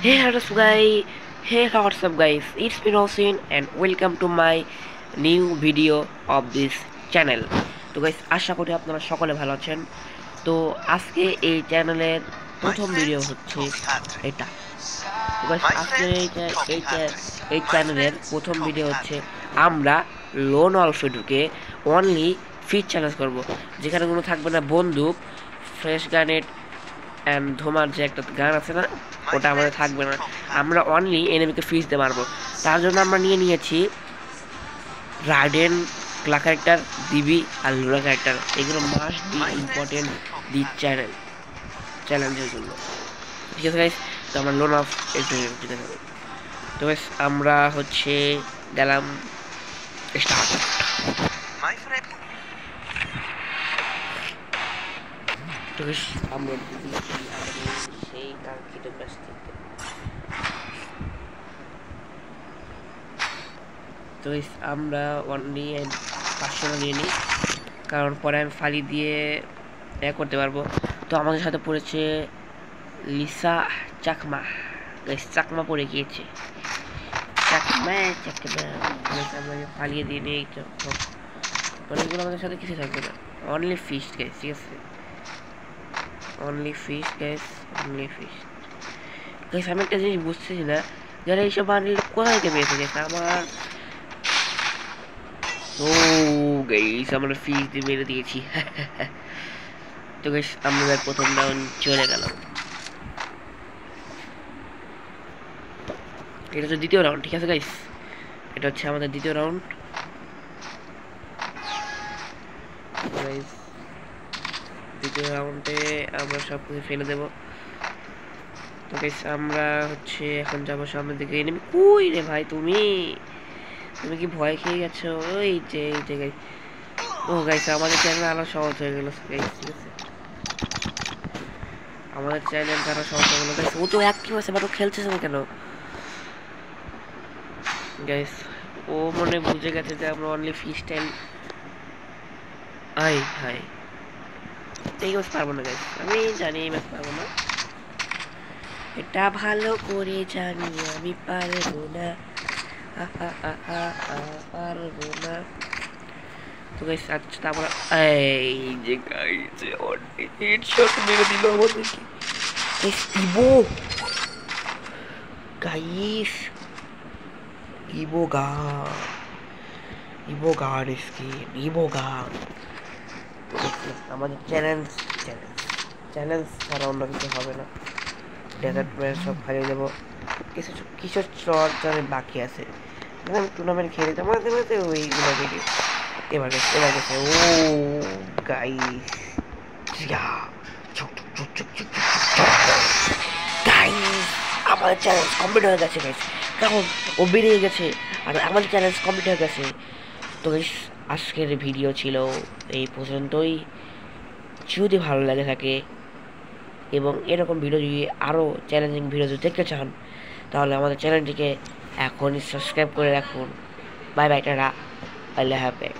Hey, what's up guys, it's me Rosin and welcome to my new video of this channel. তো guys, আশা করি আপনারা সকলে ভালো আছেন। তো আজকে এই চ্যানেলের প্রথম ভিডিও হচ্ছে এটা। তো গাইস, আজকে এই চ্যানেলের প্রথম ভিডিও হচ্ছে আমরা লোন অল্পে ঢুকে অনলি ফিট চ্যালেঞ্জ করব, যেখানে কোনো থাকবে না বন্দুক, ফ্রেশ গ্রেনেড অ্যান্ড ধোমার যে একটা গান আছে না, ওটা আমাদের থাকবে না। আমরা অনলি এনিমিকে ফিস দিতে পারবো। তার জন্য আমরা নিয়েছি রাইডেন, ক্লা ক্যারেক্টার, ডিবি আর লুরা ক্যারেক্টার। এগুলো মাস্ট বি ইম্পর্টেন্ট দি চ্যালেঞ্জের জন্য। ঠিক আছে গাইস, তো আমরা লোন অফ জিতে নেব। তো গাইস, আমরা হচ্ছে গেলাম স্টার্ট। তো গাইস, আমরা সেই কাঙ্ক্ষিত ম্যাচ থেকে। তো আমরা অনলি 500 নিয়ে নিই, কারণ পরে আমি ফালি দিয়ে করতে পারবো। তো আমাদের সাথে পড়েছে লিসা চাকমা। চাকমা পড়ে গিয়েছে, চাকমা আমরা ফালিয়ে দিয়ে নিই। অনেকগুলো আমাদের সাথে কিছু থাকবে না, অনলি ফিস্ট গাইস। ঠিক আছে, only feast guys, only feast guys. আমি একটা জিনিস বুঝতেছি না, যারা এইসব বান্ডিল কোথা থেকে পেয়েছে গেছে আমার। ও গাইস, আমরা ফিস দিয়ে মেরে দিয়েছি। তো গাইস, আমরা প্রথম রাউন্ড চলে গেলাম। এটা হচ্ছে দ্বিতীয় রাউন্ড। ঠিক আছে গাইস, এটা হচ্ছে আমাদের দ্বিতীয় রাউন্ড। গাইস, দ্বিতীয় রাউন্ডে আমরা সব কিছু ফেলে দেব। তো গাইস, আমরা হচ্ছে এখন যাবো সামনের দিকে। এনিমি কই রে ভাই, তুমি কি ভয় খেয়ে গেছো? এই যে গাইস, ও গাইস, আমাদের চ্যানেল আরো সহজ হয়ে গেল গাইস। ঠিক আছে, আমাদের চ্যানেল আরো সহজ হয়ে গেল গাইস। ও তো অ্যাক্টিভ আছে, বাট ও খেলছে না কেন গাইস? ও মনে বুঝে গেছে যে আমরা অনলি ফ্রি স্টাইল। হাই এই ম্যাচ পারবো না গাইস, আমি জানি এই ম্যাচ পারবো না, এটা ভালো করে জানি আমি পারবো না, পারবো না। তো গাইস, আচ্ছা তারপর এই যে গাইস হেডশট মেরে দিল আমাদেরকে গাইস। গাইস, ইবোগার স্কিন, ইবোগার। আমাদের চ্যালেঞ্জ ছাড়া অন্য কিছু হবে না। ডেজার্ট ম্যাচ সব হারিয়ে দেবো। কিছু চর্চার বাকি আছে, আমি টুর্নামেন্ট খেলে মাঝে মাঝে ওইগুলো দেখি। এবার গেছে ও গাইস, আমাদের চ্যালেঞ্জ কমপ্লিট হয়ে গেছে গাইস, কারণ ও বেরিয়ে গেছে আর আমাদের চ্যালেঞ্জ কমপ্লিট হয়ে গেছে। তো গাইস, আজকের ভিডিও ছিল এই পর্যন্তই। যদি ভালো লাগে থাকে এবং এরকম ভিডিও যদি আরও চ্যালেঞ্জিং ভিডিও যদি দেখতে চান, তাহলে আমাদের চ্যানেলটিকে এখনই সাবস্ক্রাইব করে রাখুন। বাই বাই, টাটা, আল্লাহ হাফেজ।